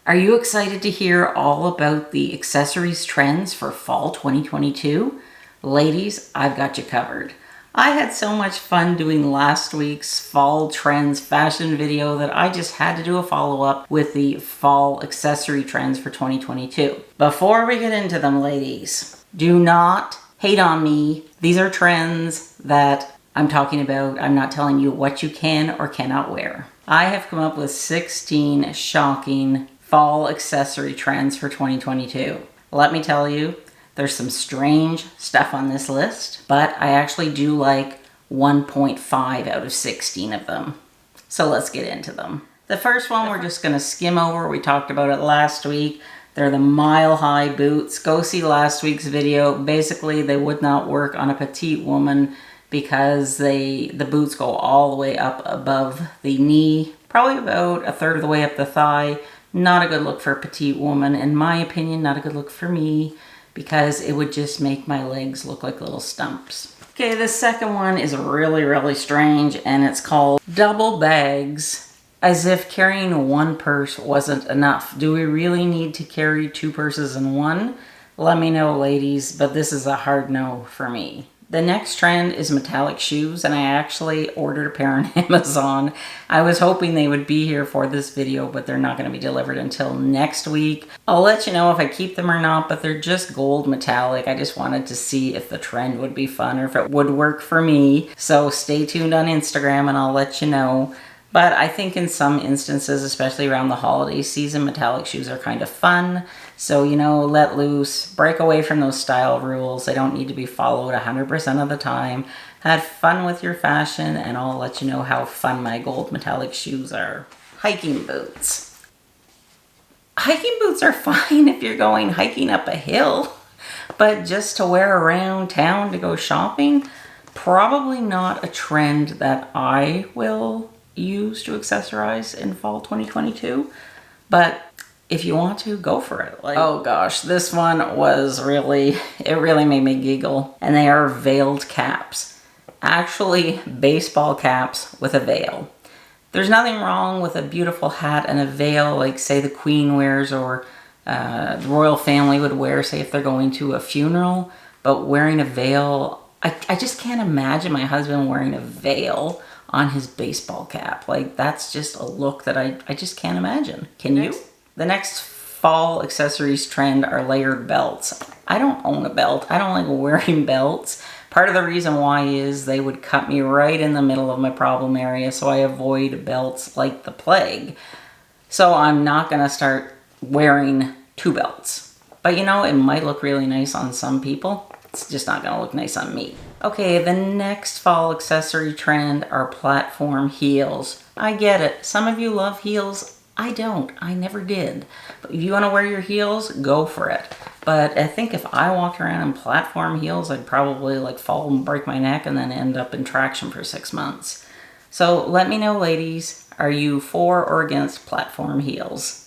Are you excited to hear all about the accessories trends for fall 2022? Ladies, I've got you covered. I had so much fun doing last week's fall trends fashion video that I just had to do a follow-up with the fall accessory trends for 2022. Before we get into them, ladies, do not hate on me. These are trends that I'm talking about. I'm not telling you what you can or cannot wear. I have come up with 16 shocking fall accessory trends for 2022. Let me tell you, there's some strange stuff on this list, but I actually do like 1.5 out of 16 of them. So let's get into them. The first one we're just gonna skim over. We talked about it last week. They're the mile-high boots. Go see last week's video. Basically, they would not work on a petite woman because the boots go all the way up above the knee, probably about a third of the way up the thigh. Not a good look for a petite woman. In my opinion, not a good look for me because it would just make my legs look like little stumps. Okay, the second one is really strange, and it's called double bags, as if carrying one purse wasn't enough. Do we really need to carry two purses in one? Let me know, ladies, but this is a hard no for me. The next trend is metallic shoes, and I actually ordered a pair on Amazon. I was hoping they would be here for this video, but they're not going to be delivered until next week. I'll let you know if I keep them or not, but they're just gold metallic. I just wanted to see if the trend would be fun or if it would work for me. So stay tuned on Instagram and I'll let you know. But I think in some instances, especially around the holiday season, metallic shoes are kind of fun. So, you know, let loose, break away from those style rules. They don't need to be followed 100% of the time. Have fun with your fashion, and I'll let you know how fun my gold metallic shoes are. Hiking boots. Hiking boots are fine if you're going hiking up a hill, but just to wear around town to go shopping, probably not a trend that I will use to accessorize in fall 2022, but if you want to, go for it. Like, oh gosh, this one was really made me giggle, and they are veiled caps. Actually, baseball caps with a veil. There's nothing wrong with a beautiful hat and a veil, like say the Queen wears or the royal family would wear, say if they're going to a funeral, but wearing a veil, I just can't imagine my husband wearing a veil on his baseball cap. Like, that's just a look that I just can't imagine. Can you? The next fall accessories trend are layered belts. I don't own a belt. I don't like wearing belts. Part of the reason why is they would cut me right in the middle of my problem area, so I avoid belts like the plague. So I'm not gonna start wearing two belts. But you know, it might look really nice on some people. It's just not gonna look nice on me. Okay, the next fall accessory trend are platform heels. I get it. Some of you love heels. I don't. I never did. But if you want to wear your heels, go for it. But I think if I walked around in platform heels, I'd probably like fall and break my neck and then end up in traction for 6 months. So let me know, ladies, are you for or against platform heels?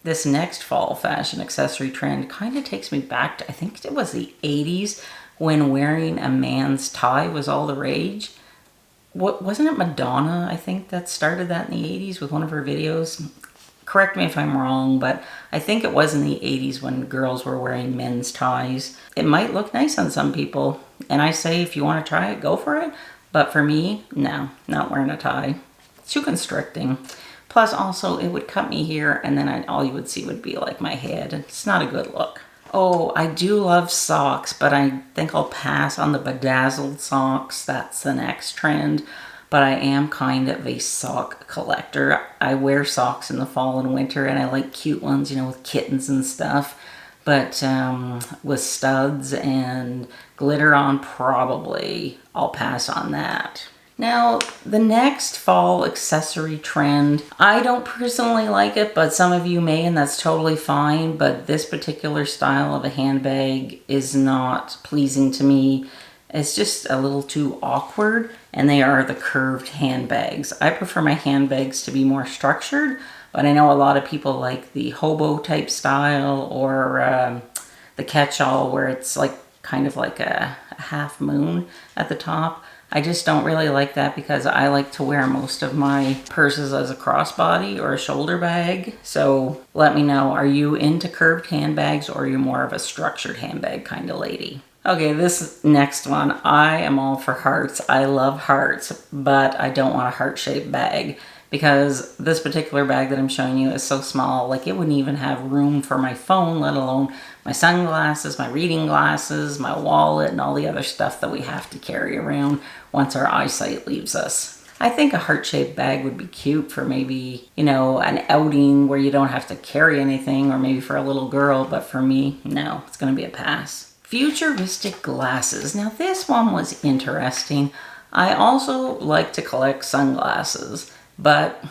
This next fall fashion accessory trend kind of takes me back to, I think it was the 80s, when wearing a man's tie was all the rage. Wasn't it Madonna, I think, that started that in the 80s with one of her videos? Correct me if I'm wrong, but I think it was in the 80s when girls were wearing men's ties. It might look nice on some people, and I say if you want to try it, go for it. But for me, no, not wearing a tie. It's too constricting. Plus, also, it would cut me here, and then all you would see would be like my head. It's not a good look. Oh, I do love socks, but I think I'll pass on the bedazzled socks. That's the next trend. But I am kind of a sock collector. I wear socks in the fall and winter, and I like cute ones, you know, with kittens and stuff. But with studs and glitter on, probably I'll pass on that. Now, the next fall accessory trend, I don't personally like it, but some of you may, and that's totally fine. But this particular style of a handbag is not pleasing to me. It's just a little too awkward, and they are the curved handbags. I prefer my handbags to be more structured, but I know a lot of people like the hobo type style or the catch-all where it's like kind of like a half moon at the top. I just don't really like that because I like to wear most of my purses as a crossbody or a shoulder bag. So let me know, are you into curved handbags or are you more of a structured handbag kind of lady? Okay, this next one, I am all for hearts. I love hearts, but I don't want a heart-shaped bag because this particular bag that I'm showing you is so small, like it wouldn't even have room for my phone, let alone my sunglasses, my reading glasses, my wallet, and all the other stuff that we have to carry around once our eyesight leaves us. I think a heart-shaped bag would be cute for maybe, you know, an outing where you don't have to carry anything, or maybe for a little girl, but for me, no, it's gonna be a pass. Futuristic glasses. Now this one was interesting. I also like to collect sunglasses, but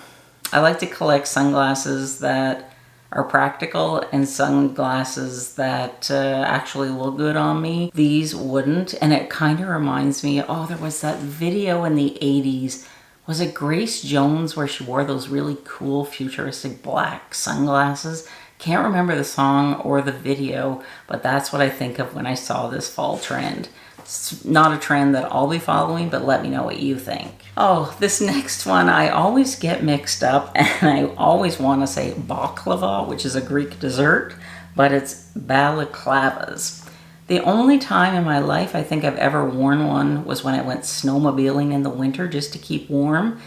I like to collect sunglasses that are practical and sunglasses that actually look good on me. These wouldn't, and it kind of reminds me, oh, there was that video in the 80s. Was it Grace Jones where she wore those really cool futuristic black sunglasses? Can't remember the song or the video, but that's what I think of when I saw this fall trend. It's not a trend that I'll be following, but let me know what you think. Oh, this next one, I always get mixed up, and I always want to say baklava, which is a Greek dessert, but it's balaclavas. The only time in my life I think I've ever worn one was when I went snowmobiling in the winter just to keep warm.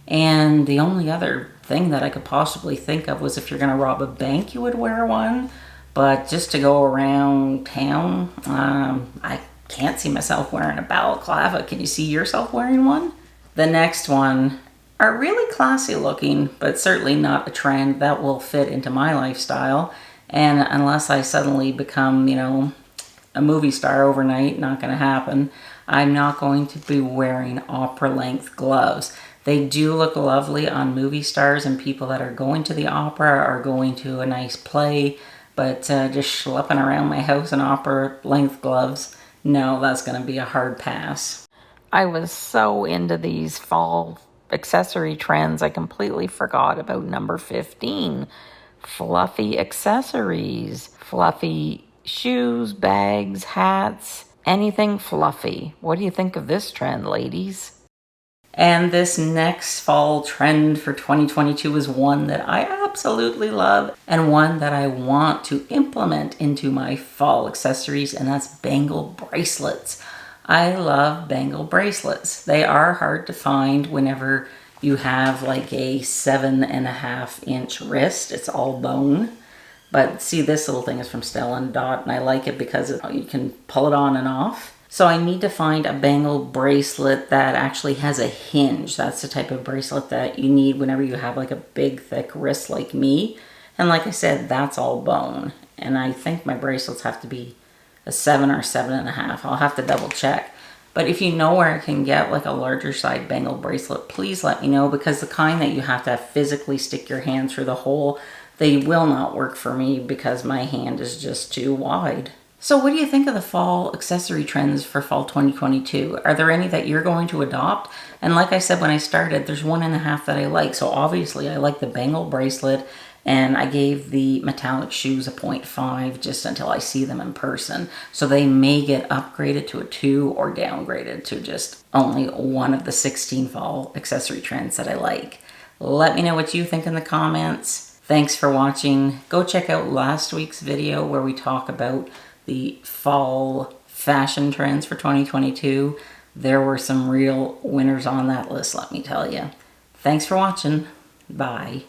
And the only other thing that I could possibly think of was if you're going to rob a bank, you would wear one. But just to go around town, I can't see myself wearing a balaclava. Can you see yourself wearing one? The next one are really classy looking, but certainly not a trend that will fit into my lifestyle. And unless I suddenly become, you know, a movie star overnight, not going to happen, I'm not going to be wearing opera-length gloves. They do look lovely on movie stars and people that are going to the opera or going to a nice play, but just schlepping around my house in opera-length gloves, no, that's going to be a hard pass. I was so into these fall accessory trends, I completely forgot about number 15. Fluffy accessories, fluffy shoes, bags, hats, anything fluffy. What do you think of this trend, ladies? And this next fall trend for 2022 is one that I absolutely love and one that I want to implement into my fall accessories, and that's bangle bracelets. I love bangle bracelets. They are hard to find whenever you have like a 7.5-inch wrist. It's all bone. But see, this little thing is from Stella & Dot, and I like it because you can pull it on and off. So I need to find a bangle bracelet that actually has a hinge. That's the type of bracelet that you need whenever you have like a big, thick wrist like me. And like I said, that's all bone. And I think my bracelets have to be a 7 or 7.5. I'll have to double check. But if you know where I can get like a larger side bangle bracelet, please let me know, because the kind that you have to physically stick your hand through the hole, they will not work for me because my hand is just too wide. So what do you think of the fall accessory trends for fall 2022? Are there any that you're going to adopt? And like I said when I started, there's 1.5 that I like. So obviously I like the bangle bracelet, and I gave the metallic shoes a 0.5 just until I see them in person. So they may get upgraded to a 2 or downgraded to just only one of the 16 fall accessory trends that I like. Let me know what you think in the comments. Thanks for watching. Go check out last week's video where we talk about the fall fashion trends for 2022. There were some real winners on that list, let me tell you. Thanks for watching. Bye.